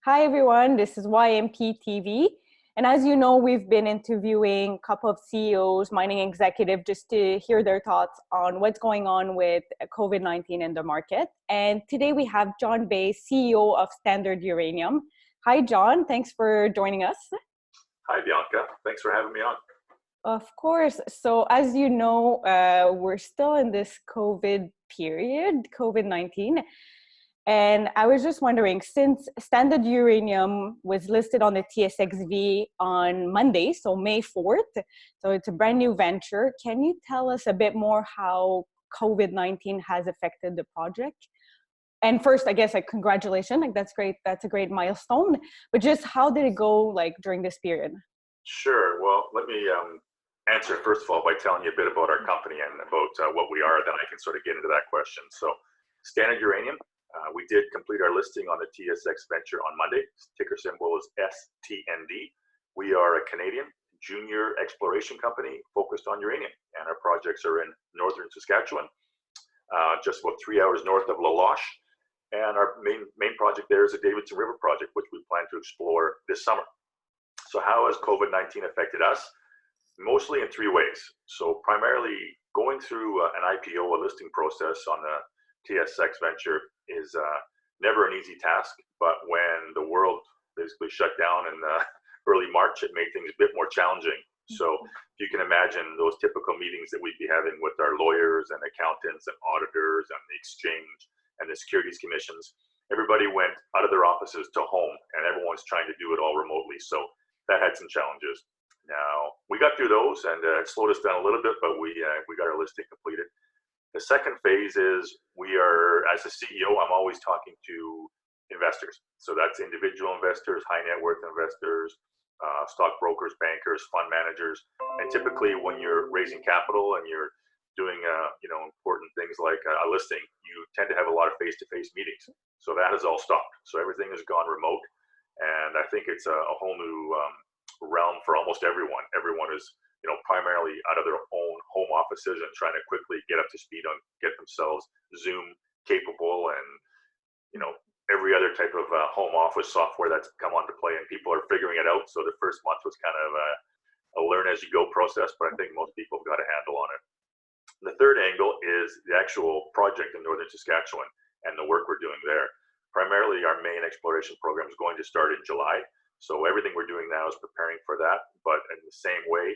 Hi everyone, this is YMP TV. And as you know, we've been interviewing a couple of CEOs, mining executives, just to hear their thoughts on what's going on with COVID-19 in the market. And today we have Jon Bey, CEO of Standard Uranium. Hi Jon, thanks for joining us. Hi Bianca, thanks for having me on. Of course. So as you know, we're still in this COVID period, COVID-19. And I was just wondering, since Standard Uranium was listed on the TSXV on Monday, so May 4th, so it's a brand new venture, can you tell us a bit more how COVID-19 has affected the project? And first, I guess, congratulations, that's great. That's a great milestone. But just how did it go during this period? Sure. Well, let me answer first of all by telling you a bit about our company and about what we are, then I can sort of get into that question. So Standard Uranium, we did complete our listing on the TSX Venture on Monday. Ticker symbol is STND. We are a Canadian junior exploration company focused on uranium, and our projects are in northern Saskatchewan, just about 3 hours north of La Loche. And our main project there is the Davidson River project, which we plan to explore this summer. So how has COVID-19 affected us? Mostly in three ways. So primarily going through an IPO, a listing process on the TSX Venture is never an easy task, but when the world basically shut down in early March, it made things a bit more challenging. So you can imagine those typical meetings that we'd be having with our lawyers and accountants and auditors and the exchange and the securities commissions. Everybody went out of their offices to home, and everyone's trying to do it all remotely. So that had some challenges. Now, we got through those, and it slowed us down a little bit, but we got our listing completed. The second phase is we are, as a CEO, I'm always talking to investors. So that's individual investors, high net worth investors, stockbrokers, bankers, fund managers. And typically when you're raising capital and you're doing important things like a listing, you tend to have a lot of face-to-face meetings. So that has all stopped. So everything has gone remote. And I think it's a whole new realm for almost everyone. Everyone is primarily out of their own home offices and trying to quickly get up to speed on, get themselves Zoom capable and, every other type of home office software that's come onto play, and people are figuring it out. So the first month was kind of a learn as you go process, but I think most people have got a handle on it. The third angle is the actual project in northern Saskatchewan and the work we're doing there. Primarily our main exploration program is going to start in July. So everything we're doing now is preparing for that, but in the same way,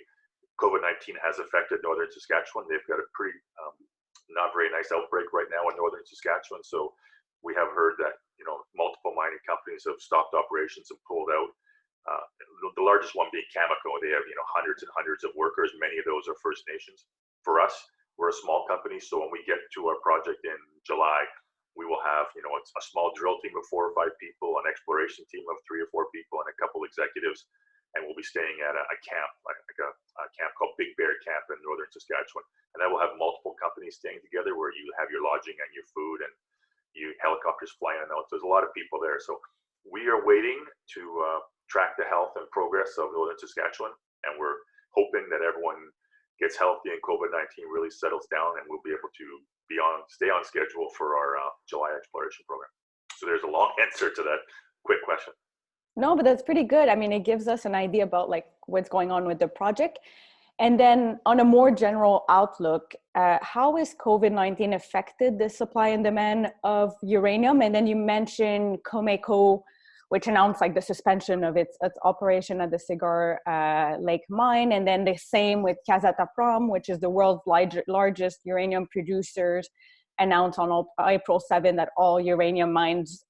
COVID-19 has affected northern Saskatchewan. They've got a pretty not very nice outbreak right now in northern Saskatchewan. So we have heard that multiple mining companies have stopped operations and pulled out. The largest one being Cameco. They have hundreds and hundreds of workers. Many of those are First Nations. For us, we're a small company, so when we get to our project in July, we will have a small drill team of 4 or 5 people, an exploration team of 3 or 4 people, and a couple executives. And we'll be staying at a camp, like a camp called Big Bear Camp in northern Saskatchewan. And that will have multiple companies staying together where you have your lodging and your food and helicopters flying out. There's a lot of people there. So we are waiting to track the health and progress of northern Saskatchewan. And we're hoping that everyone gets healthy and COVID-19 really settles down, and we'll be able to stay on schedule for our July exploration program. So there's a long answer to that quick question. No, but that's pretty good. I mean, it gives us an idea about what's going on with the project. And then on a more general outlook, how has COVID-19 affected the supply and demand of uranium? And then you mentioned Cameco, which announced the suspension of its operation at the Cigar Lake mine. And then the same with Kazatomprom, which is the world's largest uranium producers, announced on April 7 that all uranium mines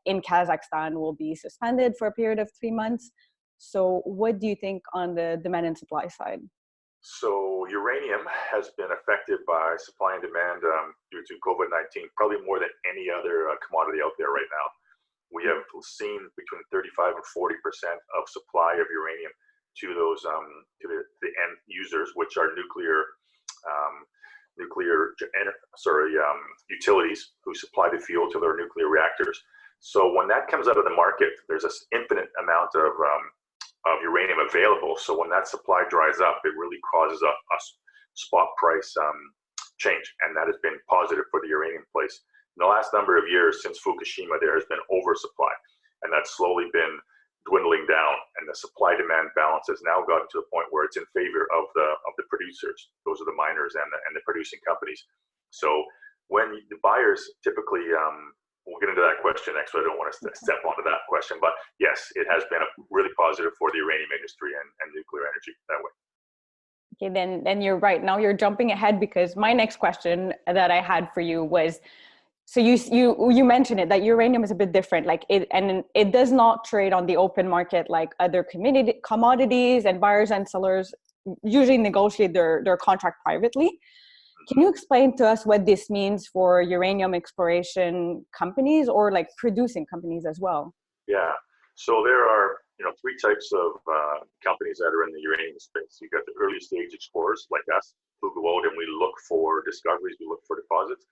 in Kazakhstan will be suspended for a period of 3 months. So what do you think on the demand and supply side? So uranium has been affected by supply and demand due to COVID-19, probably more than any other commodity out there right now. We have seen between 35 and 40% of supply of uranium to those to the end users, which are utilities who supply the fuel to their nuclear reactors. So when that comes out of the market, there's an infinite amount of uranium available. So when that supply dries up, it really causes a spot price change, and that has been positive for the uranium price. In the last number of years since Fukushima, there has been oversupply, and that's slowly been dwindling down, and the supply-demand balance has now gotten to a point where it's in favor of the producers. Those are the miners and the producing companies. So when the buyers typically, we'll get into that question next, so I don't want to step onto that question, but yes, it has been really positive for the uranium industry and nuclear energy that way. Okay, then you're right. Now you're jumping ahead, because my next question that I had for you was, so you mentioned it, that uranium is a bit different, like it does not trade on the open market like other commodities, and buyers and sellers usually negotiate their contract privately. Can you explain to us what this means for uranium exploration companies, or like producing companies as well? Yeah, so there are three types of companies that are in the uranium space. You got the early stage explorers like us, who go out and we look for discoveries, we look for deposits.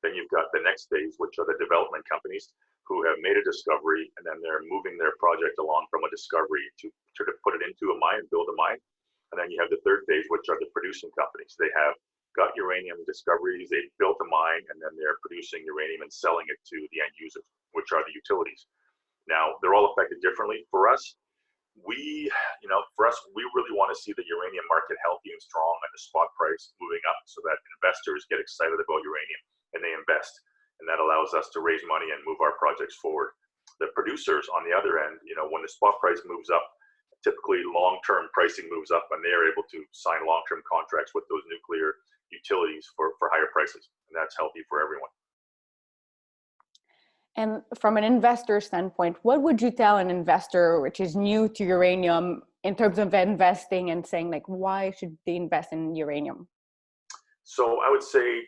Then you've got the next phase, which are the development companies who have made a discovery, and then they're moving their project along from a discovery to put it into a mine, build a mine. And then you have the third phase, which are the producing companies. They have got uranium discoveries, they built a mine, and then they're producing uranium and selling it to the end users, which are the utilities. Now, they're all affected differently. For us, we really want to see the uranium market healthy and strong, and the spot price moving up, so that investors get excited about uranium and they invest, and that allows us to raise money and move our projects forward. The producers, on the other end, when the spot price moves up, typically long-term pricing moves up, and they are able to sign long-term contracts with those nuclear utilities for higher prices, and that's healthy for everyone. And from an investor standpoint, what would you tell an investor which is new to uranium in terms of investing and saying, like, why should they invest in uranium? So I would say,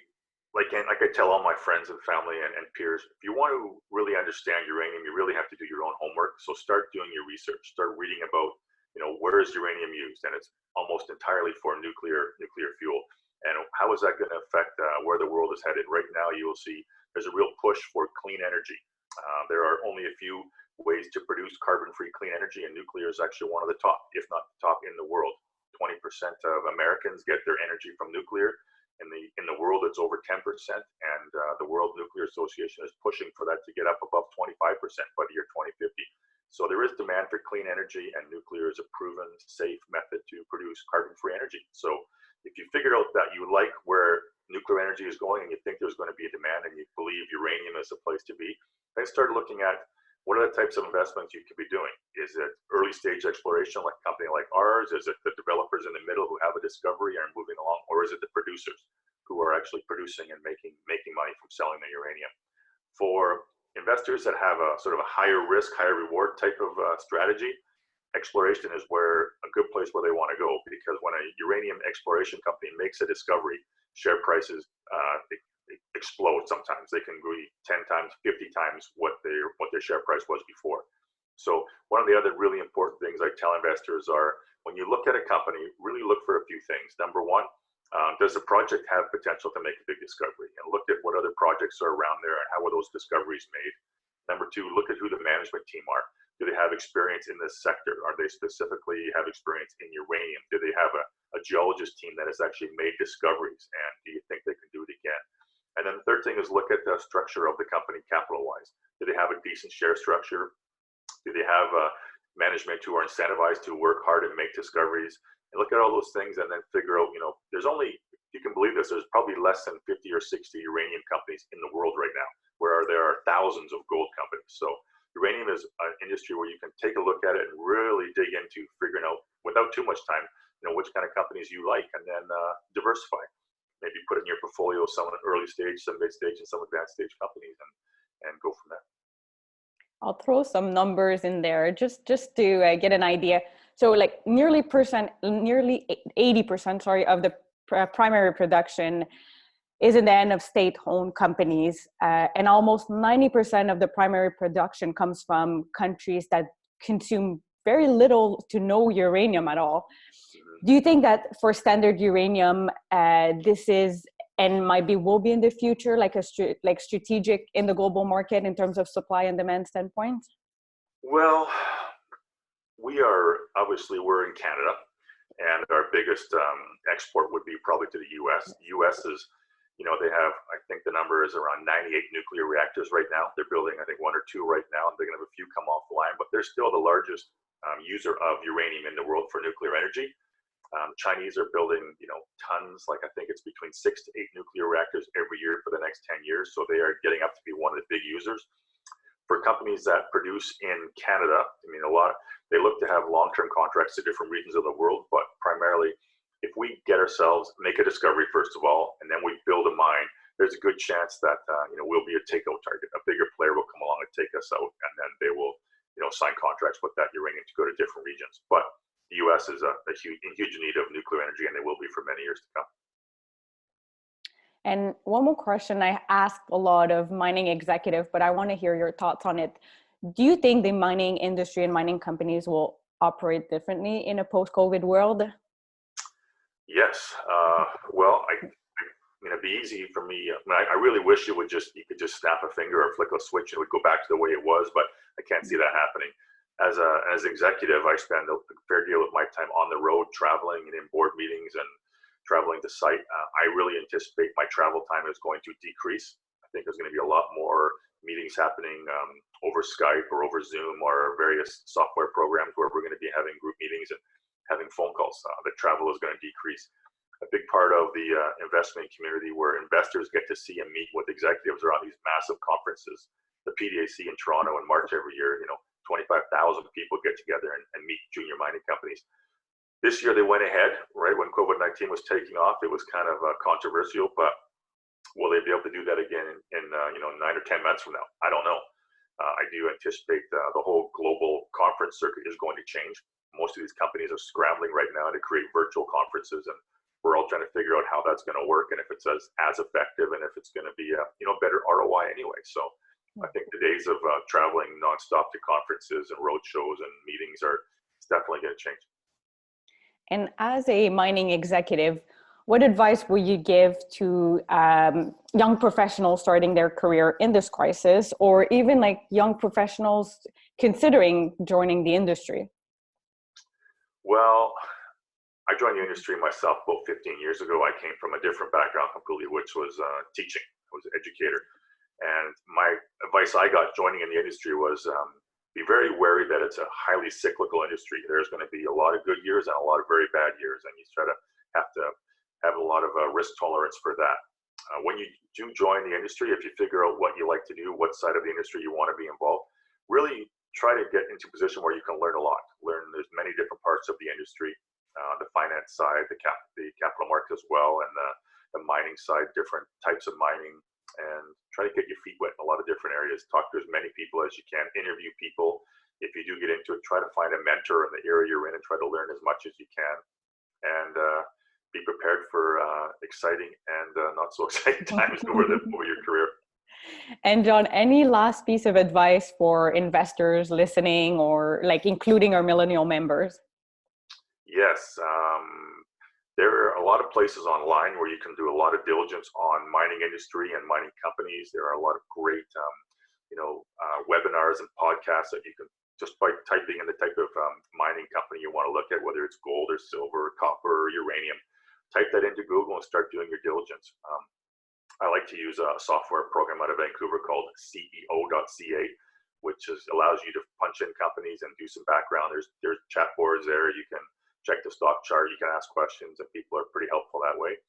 like I tell all my friends and family and peers, if you want to really understand uranium, you really have to do your own homework. So start doing your research, start reading about, where is uranium used? And it's almost entirely for nuclear fuel. And how is that going to affect where the world is headed? Right now, you will see there's a real push for clean energy. There are only a few ways to produce carbon-free clean energy, and nuclear is actually one of the top, if not the top in the world. 20% of Americans get their energy from nuclear. In the world, it's over 10%, and the World Nuclear Association is pushing for that to get up above 25% by the year 2050. So there is demand for clean energy, and nuclear is a proven, safe method to produce carbon-free energy. So if you figure out that you like where nuclear energy is going, and you think there's going to be a demand, and you believe uranium is a place to be, then start looking at what are the types of investments you could be doing. Is it early stage exploration, like a company like ours? Is it the developers in the middle who have a discovery and are moving along? Or is it the producers who are actually producing and making money from selling the uranium? For investors that have a sort of a higher risk, higher reward type of strategy, exploration is a good place where they want to go, because when a uranium exploration company makes a discovery, share prices explode. Sometimes they can be 10 times, 50 times what their share price was before. So one of the other really important things I tell investors are, when you look at a company, really look for a few things. Number one, does the project have potential to make a big discovery? And look at what other projects are around there and how are those discoveries made. Number two, look at who the management team are. Do they have experience in this sector? Are they specifically have experience in uranium? Do they have a geologist team that has actually made discoveries? And do you think they can do it again? And then the third thing is look at the structure of the company capital-wise. Do they have a decent share structure? Do they have management who are incentivized to work hard and make discoveries? And look at all those things, and then figure out, there's only, if you can believe this, there's probably less than 50 or 60 uranium companies in the world right now, where there are thousands of gold companies. So uranium is an industry where you can take a look at it and really dig into figuring out, without too much time, which kind of companies you like, and then diversify. Maybe put in your portfolio some early stage, some mid stage, and some advanced stage companies, and go from there. I'll throw some numbers in there just to get an idea. So like nearly 80%, of the primary production is in the end of state-owned companies, and almost 90% of the primary production comes from countries that consume very little to no uranium at all. Do you think that for Standard Uranium, this is and will be in the future like strategic in the global market in terms of supply and demand standpoint? Well, we're in Canada, and our biggest export would be probably to the U.S. The U.S. is, they have, I think the number is around 98 nuclear reactors right now. They're building, I think, 1 or 2 right now. They're going to have a few come off the line, but they're still the largest user of uranium in the world for nuclear energy. Chinese are building, tons, like I think it's between 6 to 8 nuclear reactors every year for the next 10 years. So they are getting up to be one of the big users. For companies that produce in Canada, they look to have long-term contracts to different regions of the world, but primarily, if we get ourselves, make a discovery first of all, and then we build a mine, there's a good chance that we'll be a takeout target. A bigger player will come along and take us out, and then they will sign contracts with that uranium to go to different regions. But the U.S. is in huge need of nuclear energy, and they will be for many years to come. And one more question I asked a lot of mining executives, but I want to hear your thoughts on it. Do you think the mining industry and mining companies will operate differently in a post-COVID world? Yes. Well, it'd be easy for me. I really wish you could just snap a finger or flick a switch and it would go back to the way it was, but I can't see that happening. As an executive, I spend a fair deal of my time on the road, traveling and in board meetings and traveling to site. I really anticipate my travel time is going to decrease. I think there's going to be a lot more meetings happening over Skype or over Zoom or various software programs where we're going to be having group meetings and having phone calls. The travel is going to decrease. A big part of the investment community where investors get to see and meet with executives are on these massive conferences. The PDAC in Toronto in March every year, 25,000 people get together and meet junior mining companies. This year they went ahead, right when COVID-19 was taking off. It was kind of controversial, but will they be able to do that again in 9 or 10 months from now? I don't know. I do anticipate the whole global conference circuit is going to change. Most of these companies are scrambling right now to create virtual conferences, and we're all trying to figure out how that's going to work and if it's as effective and if it's going to be a better ROI anyway. So I think the days of traveling nonstop to conferences and road shows and meetings it's definitely going to change. And as a mining executive, what advice would you give to young professionals starting their career in this crisis, or even like young professionals considering joining the industry? Well, I joined the industry myself about 15 years ago. I came from a different background completely, which was teaching. I was an educator. And my advice I got joining in the industry was be very wary that it's a highly cyclical industry. There's going to be a lot of good years and a lot of very bad years, and you have to have a lot of risk tolerance for that. When you do join the industry, if you figure out what you like to do, what side of the industry you want to be involved, really try to get into a position where you can learn a lot. There's many different parts of the industry, the finance side, the capital market as well, and the mining side, different types of mining, and try to get your feet wet in a lot of different areas. Talk to as many people as you can, interview people. If you do get into it, try to find a mentor in the area you're in and try to learn as much as you can. And be prepared for exciting and not so exciting times over your career. And Jon, any last piece of advice for investors listening, or like including our millennial members? Yes. There are a lot of places online where you can do a lot of diligence on mining industry and mining companies. There are a lot of great, webinars and podcasts that you can, just by typing in the type of mining company you want to look at, whether it's gold or silver, copper, or uranium, type that into Google and start doing your diligence. I like to use a software program out of Vancouver called CEO.ca, which allows you to punch in companies and do some background. There's chat boards there. You can check the stock chart, you can ask questions, and people are pretty helpful that way.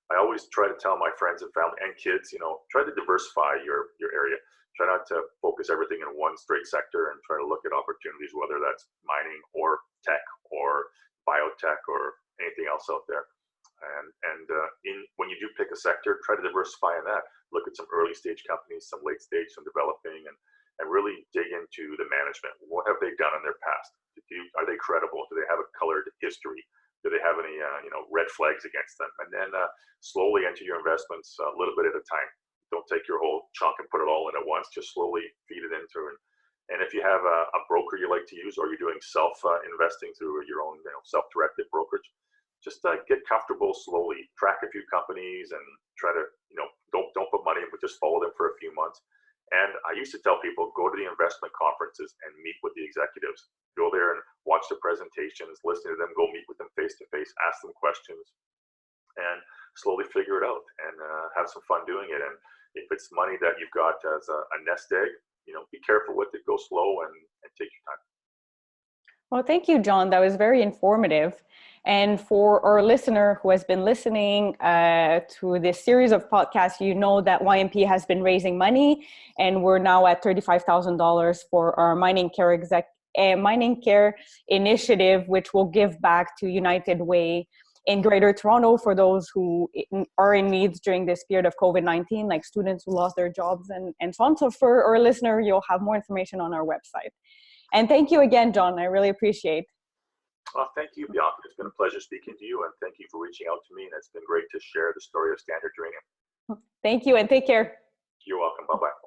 I always try to tell my friends and family and kids, try to diversify your area. Try not to focus everything in one straight sector, and try to look at opportunities, whether that's mining or tech or biotech or anything else out there. And when you do pick a sector, try to diversify in that. Look at some early stage companies, some late stage, some developing, and really dig into the management. What have they done in their past? Are they credible? Do they have a colored history? Do they have any red flags against them? And then slowly enter your investments a little bit at a time. Don't take your whole chunk and put it all in at once. Just slowly feed it into it. And if you have a broker you like to use, or you're doing self-investing through your own self-directed brokerage, just get comfortable slowly. Track a few companies and try to don't put money in, but just follow them for a few months. And I used to tell people, go to the investment conferences and meet with the executives. Go there and watch the presentations, listen to them, go meet with them face to face, ask them questions. and slowly figure it out and have some fun doing it. And if it's money that you've got as a nest egg, be careful with it, go slow and take your time. Well, thank you, Jon. That was very informative. And for our listener who has been listening to this series of podcasts, you know that YMP has been raising money, and we're now at $35,000 for our mining care initiative, which will give back to United Way in Greater Toronto for those who are in needs during this period of COVID-19, like students who lost their jobs and so on. So for our listener, you'll have more information on our website. And thank you again, Jon. I really appreciate. Well, thank you, Bianca. It's been a pleasure speaking to you, and thank you for reaching out to me. And it's been great to share the story of Standard Uranium. Thank you, and take care. You're welcome. Bye-bye.